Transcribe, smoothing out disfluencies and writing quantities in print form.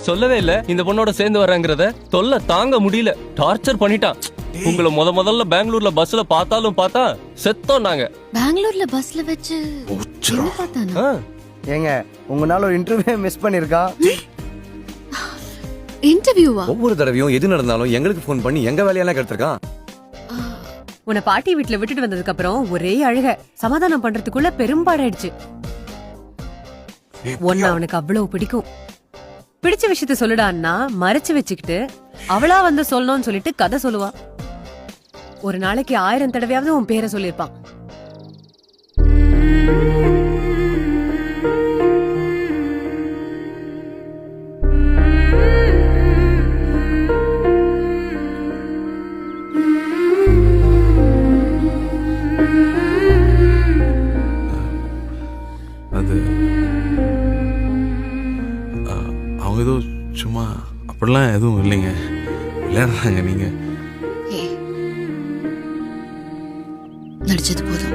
சொல்லவே இல்ல இந்த பொண்ணோட சேர்ந்து வர்றாங்கறத. தொல்லை தாங்க முடியல, டார்ச்சர் பண்ணிட்டான். உங்களை முதல்ல பெங்களூர்ல பஸ்ல பார்த்தாலும் பார்த்தா செத்தோம் நாங்க. பெங்களூர்ல பஸ்ல வச்சு என்ன பார்த்தானா? ஏங்க உங்களால ஒரு இன்டர்வியூ மிஸ் பண்ணிருக்கா. இன்டர்வியூவா? ஒவ்வொரு தடவையும் எது நடந்தாலும் எங்களுக்கு ஃபோன் பண்ணி எங்க வேலையெல்லாம் கெடுத்திருக்கான். உன்னை பாட்டி வீட்டுல விட்டுட்டு வந்ததுக்கு அப்புறம் ஒரே அழுக. சமாதானம் பண்றதுக்குள்ள பெரும்பாடாயிடுச்சு. ஒன்னு அவனுக்கு அவ்வளவு பிடிக்கும். பிடிச்ச விஷயத்த சொல்லுடான்னா மறைச்சு வச்சுக்கிட்டு அவளா வந்து சொல்லணும்னு சொல்லிட்டு கதை சொல்லுவா. ஒரு நாளைக்கு 1000 தடவையாவது உன் பேரை சொல்லிருப்பான். அது அவங்க ஏதோ சும்மா அப்படிலாம் எதுவும் இல்லைங்க, விளையாடுறாங்க. நீங்க நடிச்சது போதும்.